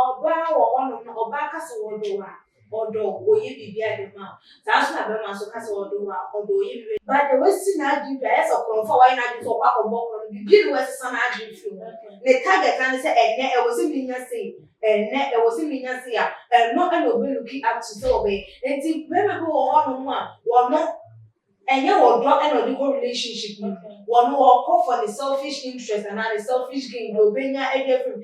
ọba wọ no ọba kasa wọ do wa odo oye bibia de ma saa so na be ma so kasa odo wa odo oye bibia but the wesi na adi bia yes okonfo wa na adi so kwa obo no bibia no wesi na adi fi ne target na say enne e wosi minya say enne e wosi minya say no e no be looking up to so be enti be be wo ho no a wo no enye wo do e no the relationship no wo no wo call for the selfish interest and the selfish gain do benya e dey from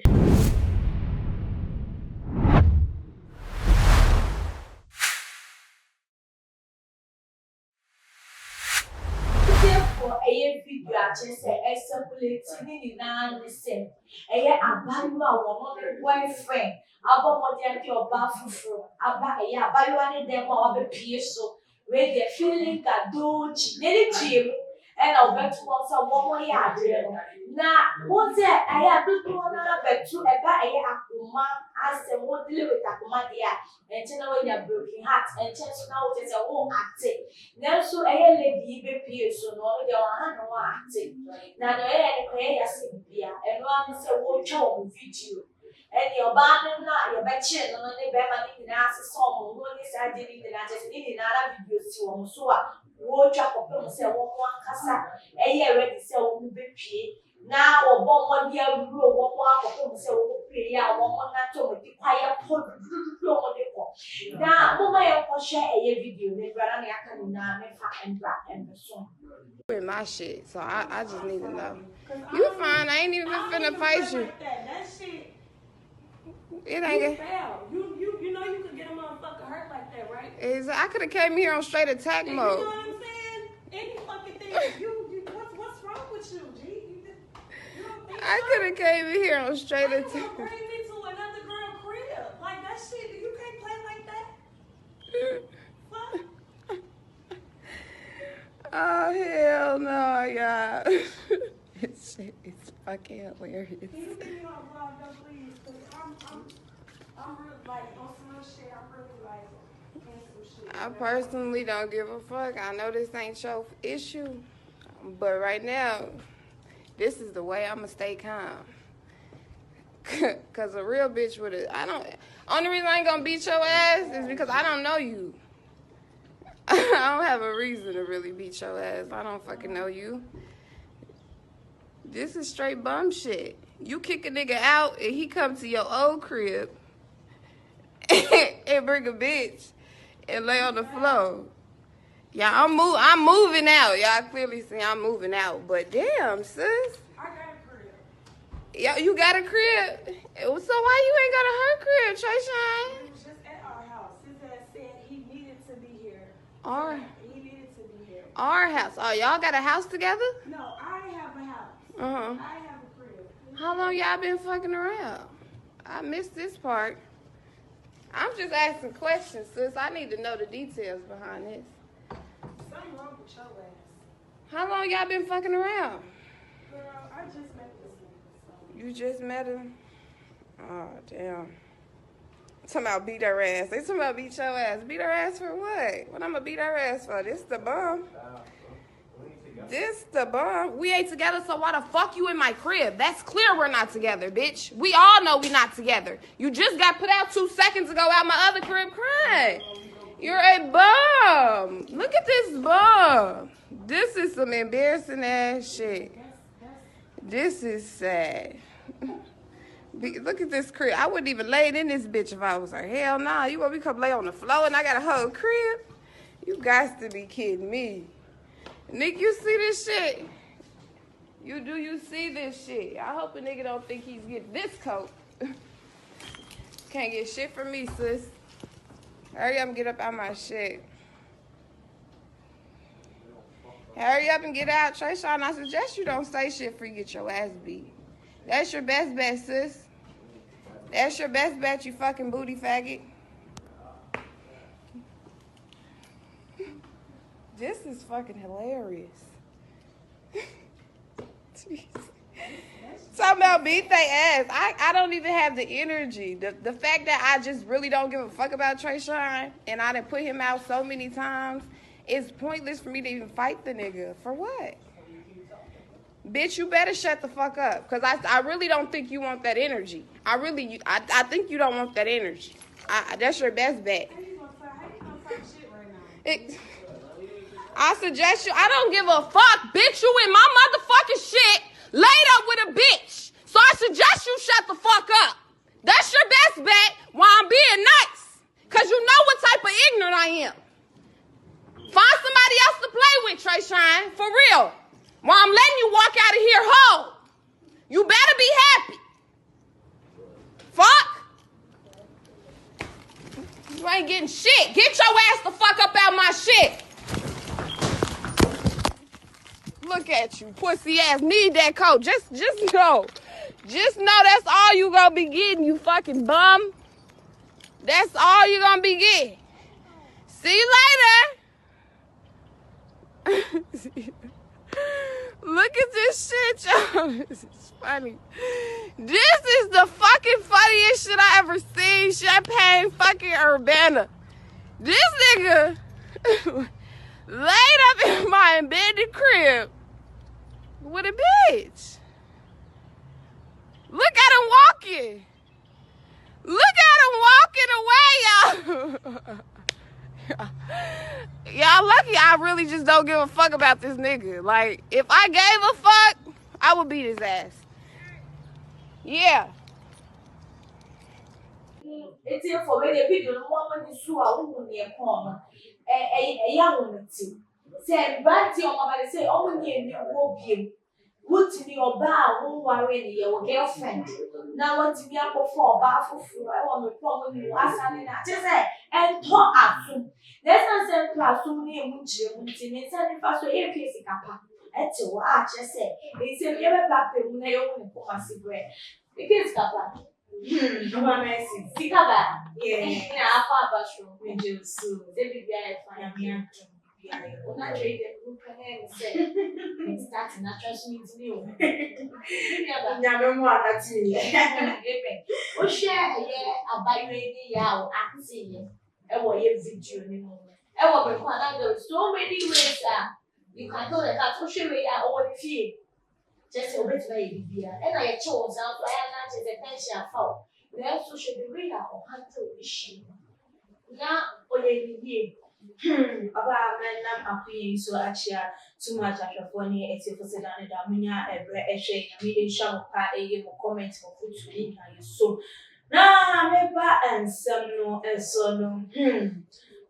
a video just say circulating in the same. A abalua one boyfriend. Aba modern your bafu. Aba a baluani demo of a so where they feeling that do gym and I'll bet once a woman yard. Now, what's that? I have to do another bet to a guy akuma as a more delivered akuma there and tell when you're broken heart and chance now it's a home acting. Now, so a lady be so no, they are no acting. Now, the air and beer and one is a watch home video. And your banner, your betchin, and the Beverly in answer some one is I did it, and I just did another video so watch up on say one cassa, a year ready sell will be pay. Now, or bomb one year rule, one say pay out one not to the quiet put now, Mama, share a video, they run and black and the song. With my shit, so I just need to know. You fine, I ain't even finna fight you. That shit. It ain't you fail. You know you could get a motherfucker hurt like that, right? I could have came here on straight attack mode. You know what I'm saying? Any fucking thing. What's wrong with you, G? You don't think I could have came in here on straight attack. Bring me to another girl crib. Like that shit, you can't play like that. Oh hell no, y'all. It's fucking hilarious. Can you give me on vlog though, please? I'm really like on some real shit. I'm really like some shit. I personally don't give a fuck. I know this ain't your issue, but right now, this is the way I'ma stay calm. Cause a real bitch would have. Only reason I ain't gonna beat your ass is because I don't know you. I don't have a reason to really beat your ass. I don't fucking know you. This is straight bum shit. You kick a nigga out and he come to your old crib and bring a bitch and lay on the floor. Yeah, I'm moving out. Y'all clearly see I'm moving out. But damn, sis. I got a crib. Yeah, you got a crib. So why you ain't got a her crib, Trayshawn? He was just at our house. His ass said he needed to be here. He needed to be here. Our house. Oh, y'all got a house together? No, I have a house. Uh-huh. I have a crib. How long y'all been fucking around? I missed this part. I'm just asking questions, sis. I need to know the details behind this. Something wrong with your ass. How long y'all been fucking around? Girl, I just met this nigga. So. You just met him? Oh, damn. Talking about beat her ass. They talking about beat your ass. Beat her ass for what? What I'm gonna beat her ass for? This the bum. This the bum. We ain't together, so why the fuck you in my crib? That's clear we're not together, bitch. We all know we not together. You just got put out 2 seconds ago out my other crib crying. You're a bum. Look at this bum. This is some embarrassing ass shit. This is sad. Look at this crib. I wouldn't even lay it in this bitch if I was her. Hell nah. You want me to come lay on the floor and I got a whole crib? You got to be kidding me. Nick, you see this shit? You see this shit? I hope a nigga don't think he's getting this coat. Can't get shit from me, sis. Hurry up and get up out my shit. Hurry up and get out. Trayshawn, I suggest you don't say shit before you get your ass beat. That's your best bet, sis. That's your best bet, you fucking booty faggot. This is fucking hilarious. Talking about beat they ass. I don't even have the energy. The fact that I just really don't give a fuck about Trayshawn and I done put him out so many times, it's pointless for me to even fight the nigga. For what? Bitch, you better shut the fuck up. Because I really don't think you want that energy. I think you don't want that energy. That's your best bet. How you gonna talk shit right now? I suggest you, I don't give a fuck, bitch. You in my motherfucking shit, laid up with a bitch. So I suggest you shut the fuck up. That's your best bet while I'm being nice. Because you know what type of ignorant I am. Find somebody else to play with, Trey Shine, for real. While I'm letting you walk out of here whole. You better be happy. Fuck. You ain't getting shit. Get your ass the fuck up out my shit. Look at you, pussy ass. Need that coat. Just know. Just know that's all you gonna be getting, you fucking bum. That's all you gonna be getting. See you later. Look at this shit, y'all. This is funny. This is the fucking funniest shit I ever seen. Champagne fucking Urbana. This nigga laid up in my embedded crib with a bitch. Look at him walking. Look at him walking away, y'all. Y'all lucky I really just don't give a fuck about this nigga. Like, if I gave a fuck, I would beat his ass. Yeah. It's here for me. The people no one when you are who near corner. A young woman. Say, Brandy or mama, say, oh, near will be. Would to be your bar, who worry your girlfriend. Now, what to be up for bathroom, I want to problem you ask and just say, and talk as let's not send classroom near Munchie, and send it fast to a piece of capa. That's what I just said. They say, never paper when they own a cigarette. Because capa. Sikaba. Yeah, I thought about you. We do soon. They be very fine. When I trade the group and say, it's starting not just me to you. Never that's me. Oh, share a buy ready yaw, I can see you. I want your video anymore. I want to find out so many ways. You can tell that social media or the feed. Just a bit baby, and I chose out to analyze the pension for. We also should be real or handle issue. Now, or ye. About men, I'm paying so actually too much after funny. It's for Sedan and Damina, a shame, a million shower pie, a comment for food to eat. So now, maybe and some no, and so no.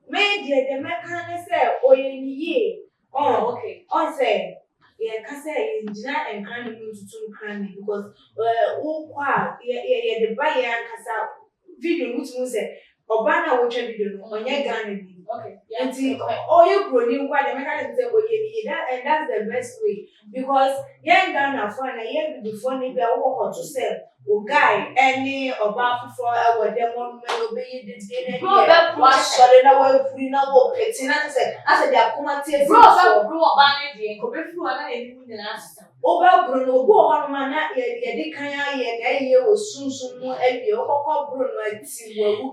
Maybe the mechanic say, oh, ye. Oh, okay. I say. Yeah, cause I and cranny to cranny because the buyer cause video which means Obana watch video on your gun. Okay. And see all you grown quite the mechanic say that and that's the best way because young Ghana for a year before they be walk to sell or guy any about for our demon obey the day was solid away free now petting and said I said they are come tears bro Obana and go through and the last time. Oba Bruno go on man ye kan ye was soon more e Bruno ti wo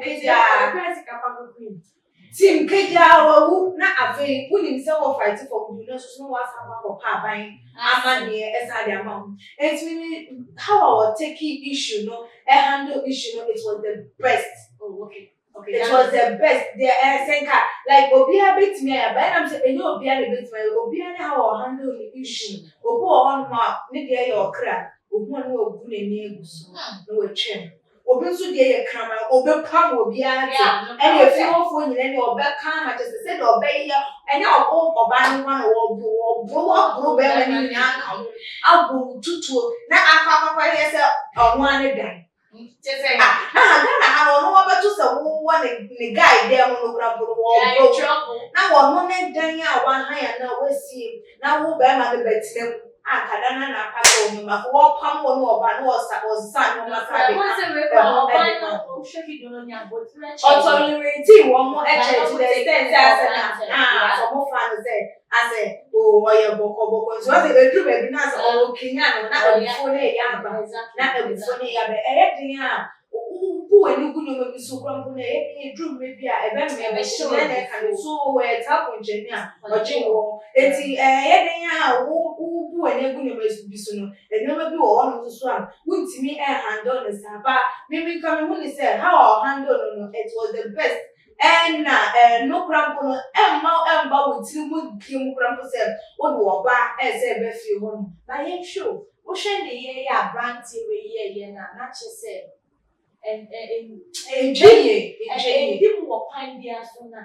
Tim Keja wu na ave wuni se wo fight for we no so was about pa ban amane esade amount it mean how our taking issue no handle issue no it was the best. Oh okay it was the best the senka like obia bit me ya but am say enyo obia le bit me obia na how handle the issue obo on ma ne dey your kra obu na ogu na ni egusu no we twem obi nso dey ye kama obi pam obi ati and if you for nyina ni obi kama just say the obi ye and oba ni wan wo be mani nya ka abu tutu na akwa ye say onwa ne dan just say na ha no wo betu say wo ne guy there no kura bro wo na wo no ne dan ya wan ha ya na we see na wo be ma be betinem akadana na pato mu ma wo pam wo no oba no osan no ma ka be oba no sheki do no nya but authority wo mo to the extent so mo fan say as o oye boko so say edru be na so o kinya no na ebufo na ya ba na ebufo na ya be din a who any good no be so krampo na edru me bia ebe me show na ka so we tap engineer oje wo eti din a wo ubu egu ne bisu no enema bi wo hono so am wuntimi handle ne saba me come who ni say how handle no it was the best and no crampo no emma wutiri mu kiem crampo say wo do oba say be fi ho no But yeah, sure. Ocean the year, yeah, brandy, yeah, not just say. And didn't walk pine beer sooner.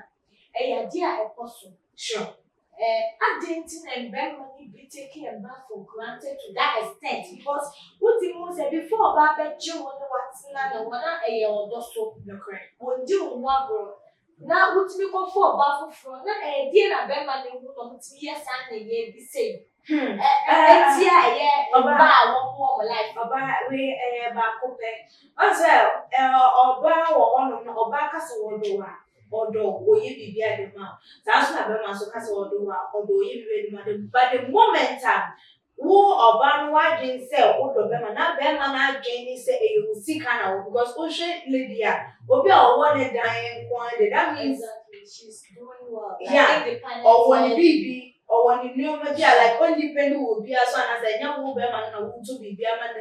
A dear apostle. sure I didn't and Ben money be taken and back for granted to that extent because what the most said before about you wonder what's not a one a year or so. no correct Would do one girl. Now, what we go for baffle from not a dear and Ben money who don't yes and a year be same. Yeah, one more life. Oba we ba kope ose oba wo hono no oba kasa wo do wa odo oye bibia de ma so na be ma so kasa wo do wa odo oye bibia de ma de but the moment wo oba no wa dwen se odo be ma na dwen ni se e you sika na wo because o she lady a obi a wo ne dan kwa de that means she's doing well. Yeah, or one bibi or one in new media like independent will be as one as a young woman and to be man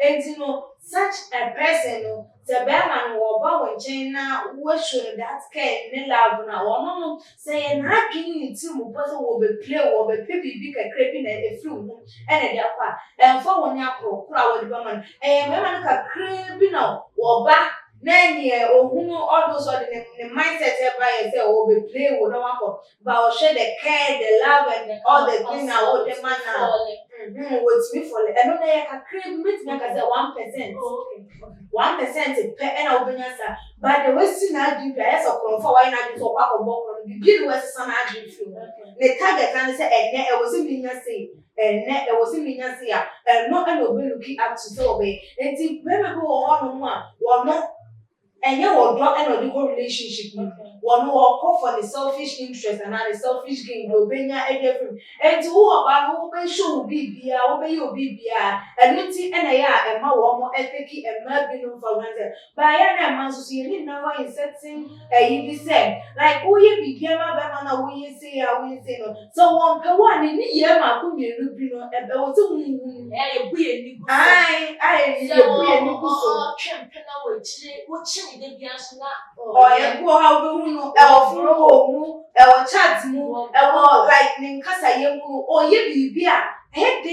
and you know such a person the bearman or bow in China what should that can love now or no saying happy to person will be play or be big a creeping a flu and a yappa and for one yappo crowd woman and woman can creeping now or back. Nany all those are the mindset by say oh be play with no one but share the care, the love and all the things now what the man now what's me for and no they can create meet me as 1%. Oh, okay. 1% per and obedience but the western agent as a for why not so papa bomb be west some agent the target and say and it was in me say and it was in me say and not an obey looking up to so obey and see maybe go on one not and you will draw an illegal relationship. One will call for the selfish interest and the selfish gain. You'll be near everything. And to who about who may show be beer, obey you be beer, and you and a more warm ethic and maybe no for granted. By a man, so you need never in setting a you said, like, oh, you be beer, my bamana, we say, I will say no. So one per one in the year, my could be no, and there was a weird. I, Oh, yeah, go how do you know? Our chat, like Ninkasa, or ye be a head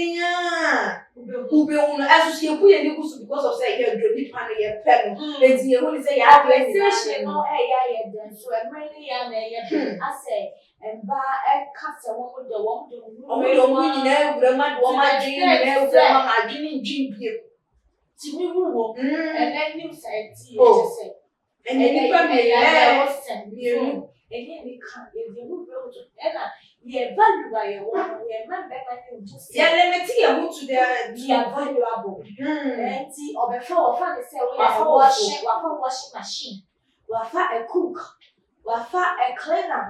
who be on as you put any because of say you're really panning your pen. Let's hear what you say. I say, no, so I'm really young. I say, and buy a castle with the woman, to me, and then you said, and then you come here, and you can't, if you will go to Ella, ye value by your one, ye remember you just let me see a move to the valuable. And see, or before, find say, washing machine, a cook, a cleaner,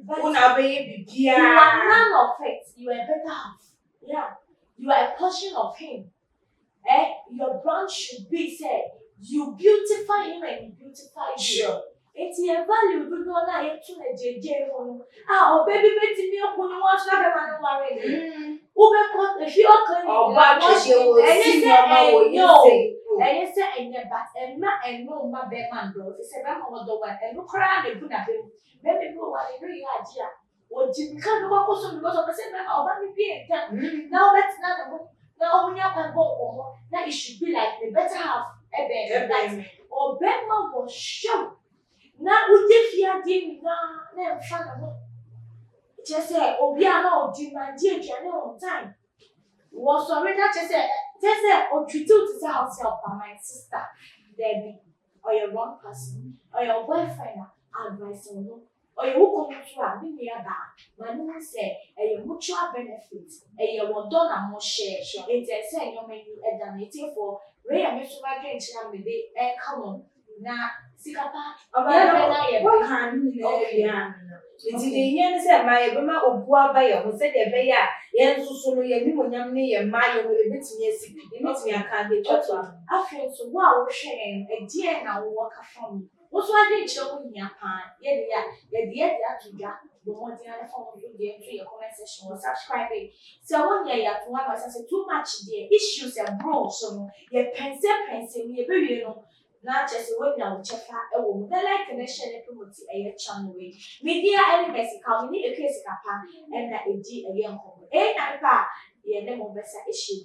but baby, you are none of it, you are better half. Yeah, you are a portion of him. Your brand should be said, you beautify him and you beautify you. Sure. It's your value, we go now to the JJ. Oh, baby, baby, me up when you want to have a man already. If you are cleaning, or bad, and you say, and but and no, my bed man, bro. It's a man on the one, and look around and put up him. Maybe go on a real idea. What you can't go because of the same man, or maybe be now that's not a book. Now, when you have a book, now it should be like the better half. Or Batman was show. Now, if you are doing now, fun. Just say, oh, we are not doing my dear journey on time. Was already just say, or treat to the house help by my sister, Debbie, or your wrong person, or your boyfriend, advice on you. Or you will come to a million back. My woman say, a mutual benefit, a one dollar more share. It's a say your menu at the meeting for Ray and Mr. Margaret with the air come on. Now, Sikapa, what can you it's the yen said my Bama or Boabaya who said a bear, Yen Susuno, Yamini, and Mayo with a bit yes, it makes me a candy. I feel so wow, shame, a dear now walk from me. What's why they show me a pan? Yeah, to that. The more than I found you there to your comment section or subscribing. So one year, you have to have too much there. Issues and bro, so you pencil, you very not just when you check out a woman like connection and promote a channel way. Media elements come in a case capa and that a G again. Eh, I pa, yeah, the more better issue.